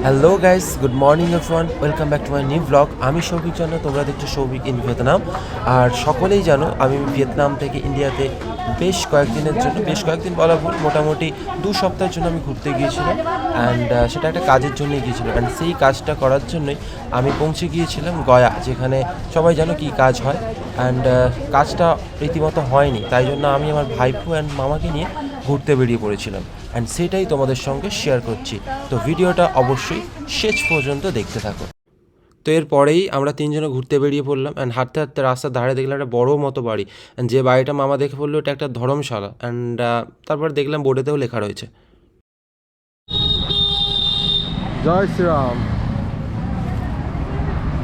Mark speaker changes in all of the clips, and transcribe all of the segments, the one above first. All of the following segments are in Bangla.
Speaker 1: Hello guys, good morning everyone, welcome back to my new blog. আমি সৌভিক জানো, তোমরা দেখছো সৌভিক ইন ভিয়েতনাম। আর সকলেই জানো আমি ভিয়েতনাম থেকে ইন্ডিয়াতে বেশ কয়েকদিন বলা ভুল, মোটামুটি 2 সপ্তাহের জন্য আমি ঘুরতে গিয়েছিলাম। অ্যান্ড সেটা একটা কাজের জন্যই গিয়েছিলাম। অ্যান্ড সেই কাজটা করার জন্যই আমি পৌঁছে গিয়েছিলাম গয়া, যেখানে সবাই জানো কী কাজ হয়। অ্যান্ড কাজটা রীতিমতো হয়নি, তাই জন্য আমি আমার ভাইপো অ্যান্ড মামাকে নিয়ে ঘুরতে বেরিয়ে পড়েছিলাম। অ্যান্ড সেটাই তোমাদের সঙ্গে শেয়ার করছি। তো ভিডিওটা অবশ্যই শেষ পর্যন্ত দেখতে থাকো। তো এরপরেই আমরা তিনজনে ঘুরতে বেরিয়ে পড়লাম। অ্যান্ড হাঁটতে হাঁটতে রাস্তার ধারে দেখলাম একটা বড়ো মতো বাড়ি। অ্যান্ড যে বাড়িটা মামা দেখে বললো এটা একটা ধর্মশালা। অ্যান্ড তারপর দেখলাম বোর্ডেতেও লেখা রয়েছে
Speaker 2: জয় শ্রীরাম।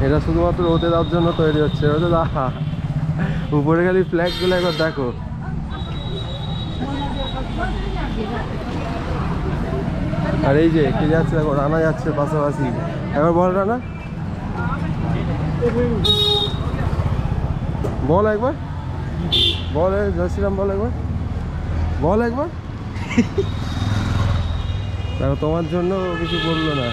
Speaker 2: এটা শুধুমাত্র ওতে দেওয়ার জন্য তৈরি হচ্ছে। ওতে উপরে খালি ফ্ল্যাগগুলো একবার দেখো। আর এই যে কে যাচ্ছে দেখো, রানা যাচ্ছে পাশাপাশি। একবার বল রানা, বল একবার, বল জয় শ্রীরাম, বল একবার, বল একবার। দেখো তোমার জন্য কিছু বললো না।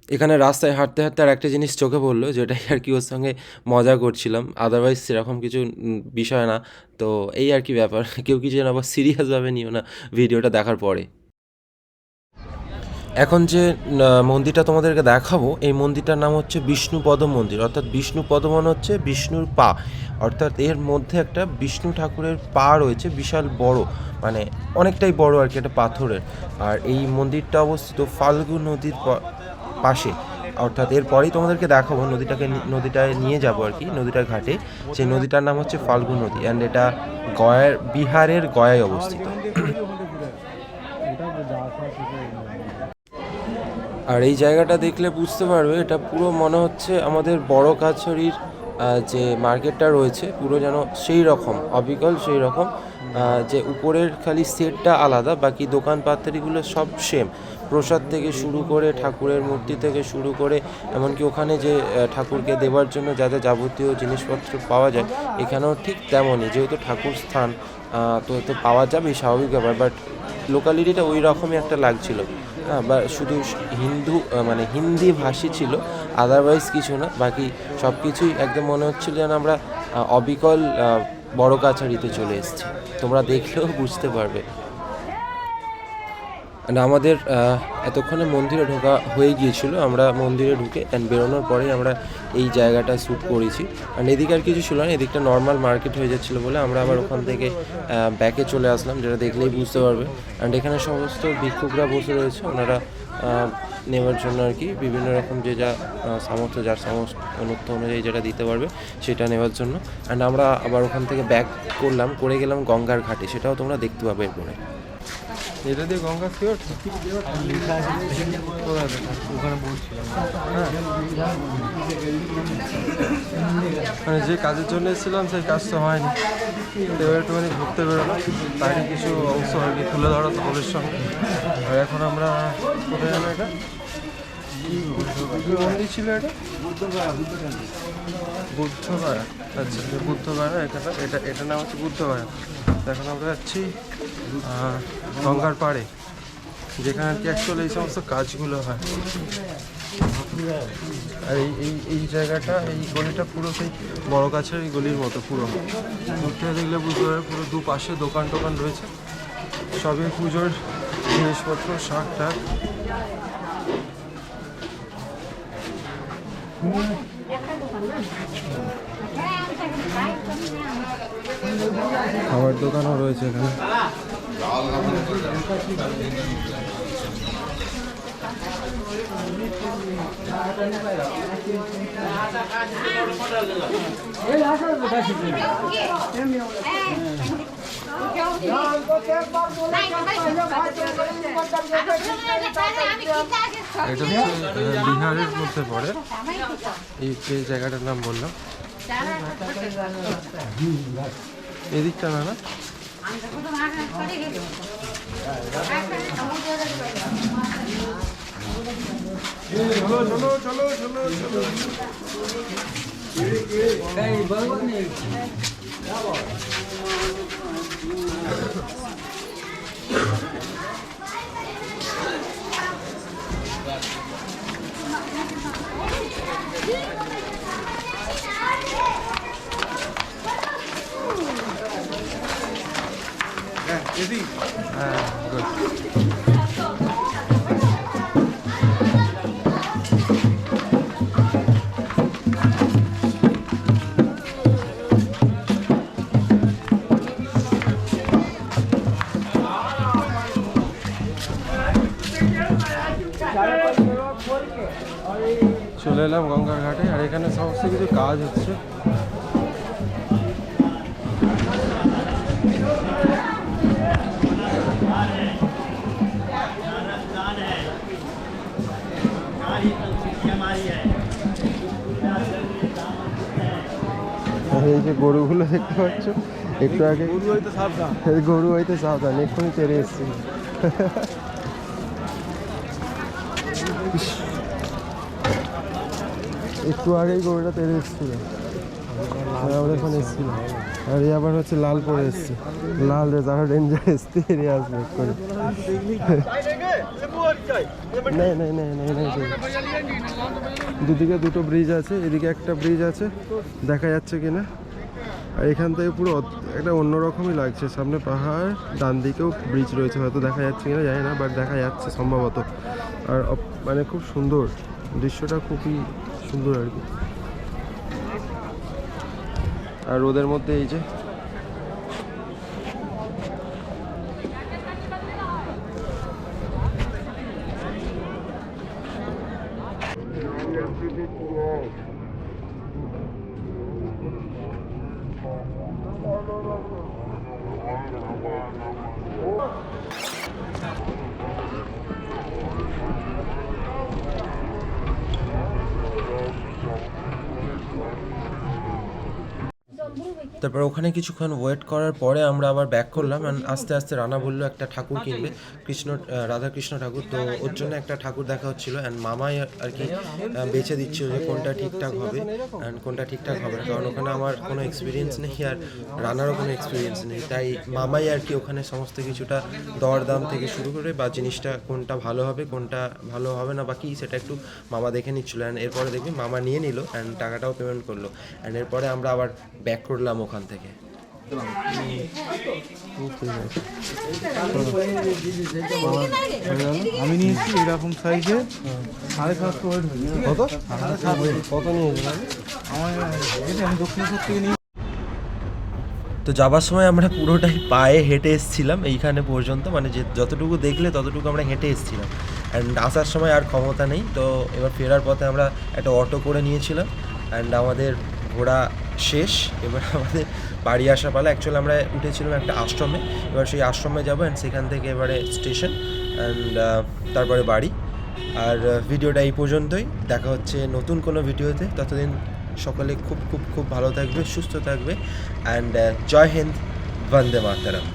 Speaker 1: এখানে রাস্তায় হাঁটতে হাঁটতে আর একটা জিনিস চোখে পড়লো, যেটাই আর কি ওর সঙ্গে মজা করছিলাম, আদারওয়াইজ সেরকম কিছু বিষয় না। তো এই আর কি ব্যাপার, কেউ কিছু যেন আবার সিরিয়াসভাবে নিও না ভিডিওটা দেখার পরে। এখন যে মন্দিরটা তোমাদেরকে দেখাবো, এই মন্দিরটার নাম হচ্ছে বিষ্ণুপদ মন্দির। অর্থাৎ বিষ্ণুপদ মানে হচ্ছে বিষ্ণুর পা, অর্থাৎ এর মধ্যে একটা বিষ্ণু ঠাকুরের পা রয়েছে, বিশাল বড়, মানে অনেকটাই বড় আর কি, একটা পাথরের। আর এই মন্দিরটা অবস্থিত ফাল্গু নদীর পাশে। অর্থাৎ এরপরেই তোমাদেরকে দেখাবো নদীটায় নিয়ে যাবো আর কি, নদীটার ঘাটে। সেই নদীটার নাম হচ্ছে ফাল্গু নদী। অ্যান্ড এটা বিহারের গয়ায় অবস্থিত। আর এই জায়গাটা দেখলে বুঝতে পারবে, এটা পুরো মনে হচ্ছে আমাদের বড় কাছড়ির যে মার্কেটটা রয়েছে, পুরো যেন সেই রকম অবিকল, সেই রকম যে উপরের খালি সেটটা আলাদা, বাকি দোকানপাত্রিগুলো সব সেম। প্রসাদ থেকে শুরু করে, ঠাকুরের মূর্তি থেকে শুরু করে, এমনকি ওখানে যে ঠাকুরকে দেওয়ার জন্য যা যা যাবতীয় জিনিসপত্র পাওয়া যায়, এখানেও ঠিক তেমনই। যেহেতু ঠাকুর স্থান, তো এতে পাওয়া যাবেই, স্বাভাবিক ব্যাপার। বাট লোকালিটিটা ওই রকমই একটা লাগছিল। হ্যাঁ, বা শুধু মানে হিন্দি ভাষী ছিল, আদারওয়াইজ কিছু না। বাকি সব কিছুই একদম মনে হচ্ছিল যেন আমরা অবিকল বড় কাছারিতে চলে এসেছি। তোমরা দেখলেও বুঝতে পারবে। আমাদের এতক্ষণে মন্দিরে ঢোকা হয়ে গিয়েছিল। আমরা মন্দিরে ঢুকে অ্যান্ড বেরোনোর পরেই আমরা এই জায়গাটা শ্যুট করেছি। অ্যান্ড এদিকে আর কিছু ছিল না, এদিকটা নর্মাল মার্কেট হয়ে যাচ্ছিলো বলে আমরা আবার ওখান থেকে ব্যাকে চলে আসলাম, যেটা দেখলেই বুঝতে পারবে। অ্যান্ড এখানে সমস্ত ভিক্ষুকরা বসে রয়েছে, ওনারা নেওয়ার জন্য আর কি বিভিন্ন রকম যে যা সামর্থ্য, যার সামর্থ্য অনুযায়ী যেটা দিতে পারবে সেটা নেওয়ার জন্য। অ্যান্ড আমরা আবার ওখান থেকে ব্যাক করে গেলাম গঙ্গার ঘাটে, সেটাও তোমরা দেখতে পাবে এরপরে।
Speaker 2: এটা দিয়ে গঙ্গা শিওর ওখানে বলছিলাম। মানে যে কাজের জন্য এসেছিলাম সেই কাজ তো হয়নি, এবার একটুখানি ঘুরতে বেরোলো, তারই কিছু অংশ আর কি তুলে ধরা তোমাদের সঙ্গে। আর এখন আমরা কোথায় যাবো? এটা কি মন্দির ছিল? এটা বুদ্ধগয়া। আচ্ছা, বুদ্ধগয়া। এটা নাম হচ্ছে বুদ্ধগয়া। এখন আমরা যাচ্ছি গঙ্গার পাড়ে, যেখানে আর কি অ্যাকচুয়ালি এই সমস্ত কাজগুলো হয়। আর এই জায়গাটা, এই গলিটা পুরো সেই বড় গাছের এই গলির মতো পুরো। ঘুরতে দেখলে বুঝতে পারবে, পুরো দুপাশে দোকান টোকান রয়েছে, সবই পুজোর জিনিসপত্র, শাক টাক। খাবার দোকানও রয়েছে এখানে। এটা হচ্ছে বিহারের মধ্যে পড়ে, এই যে জায়গাটার নাম বললাম। এদিকটা না না চলো চলো চলো চলো চলো। চলে এলাম গঙ্গার ঘাটে, আর এখানে সমস্ত কিছু কাজ হচ্ছে। আর এই যে গরুগুলো দেখতে পাচ্ছ, একটু আগে গরু হইতে সাবধান, এক্ষুনি তেরে এসছি। একটু আগেই গরুটা তেরে এসছিল, আমরা এখন এসছিল। আর এই আবার হচ্ছে লাল পরে এসছে, লাল রেস আরো ডেঞ্জারাস, তেরে আসবে করে। নেই নেই নেই নেই নেই, দুদিকে দুটো ব্রিজ আছে, এদিকে একটা ব্রিজ আছে, দেখা যাচ্ছে কিনা। আর এখান থেকে পুরো একটা অন্যরকমই লাগছে, সামনে পাহাড়, ডান দিকেও ব্রিজ রয়েছে, হয়তো দেখা যাচ্ছে কিনা জানি না, বাট দেখা যাচ্ছে সম্ভবত। আর মানে খুব সুন্দর দৃশ্যটা, খুবই সুন্দর আর কি। আর রোদের মধ্যে এই যে
Speaker 1: তারপর ওখানে কিছুক্ষণ ওয়েট করার পরে আমরা আবার ব্যাক করলাম। অ্যান্ড আস্তে আস্তে রানা বললো একটা ঠাকুর কিনবে, রাধাকৃষ্ণ ঠাকুর। তো ওর জন্য একটা ঠাকুর দেখা হচ্ছিলো, অ্যান্ড মামাই আর কি বেছে দিচ্ছিল যে কোনটা ঠিকঠাক হবে অ্যান্ড কোনটা ঠিকঠাক হবে না, কারণ ওখানে আমার কোনো এক্সপিরিয়েন্স নেই আর রানারও কোনো এক্সপিরিয়েন্স নেই। তাই মামাই আর কি ওখানে সমস্ত কিছুটা দরদাম থেকে শুরু করে বা জিনিসটা কোনটা ভালো হবে কোনটা ভালো হবে না বা কি সেটা একটু মামা দেখে নিচ্ছিলো। অ্যান্ড এরপরে দেখবি মামা নিয়ে নিল অ্যান্ড টাকাটাও পেমেন্ট করলো। অ্যান্ড এরপরে আমরা আবার ব্যাক করলাম ওখান থেকে।
Speaker 3: আমি নিয়েছি এরকম সাইজের 750 ওয়েট হয়েছে।
Speaker 2: কত কত নিয়েছিলাম
Speaker 3: আমার আমি দক্ষিণেশ্বর থেকে নিয়ে।
Speaker 1: তো যাবার সময় আমরা পুরোটাই পায়ে হেঁটে এসেছিলাম এইখানে পর্যন্ত, মানে যে যতটুকু দেখলে ততটুকু আমরা হেঁটে এসেছিলাম। অ্যান্ড আসার সময় আর ক্ষমতা নেই, তো এবার ফেরার পথে আমরা একটা অটো করে নিয়েছিলাম। অ্যান্ড আমাদের ঘোরা শেষ, এবার আমাদের বাড়ি আসা পালা। অ্যাকচুয়ালি আমরা উঠেছিলাম একটা আশ্রমে, এবার সেই আশ্রমে যাবো অ্যান্ড সেখান থেকে এবারে স্টেশন অ্যান্ড তারপরে বাড়ি। আর ভিডিওটা এই পর্যন্তই, দেখা হচ্ছে নতুন কোনো ভিডিওতে। ততদিন সকলে খুব খুব খুব ভালো থাকবে, সুস্থ থাকবে। অ্যান্ড জয় হিন্দ, বন্দে মাতরম।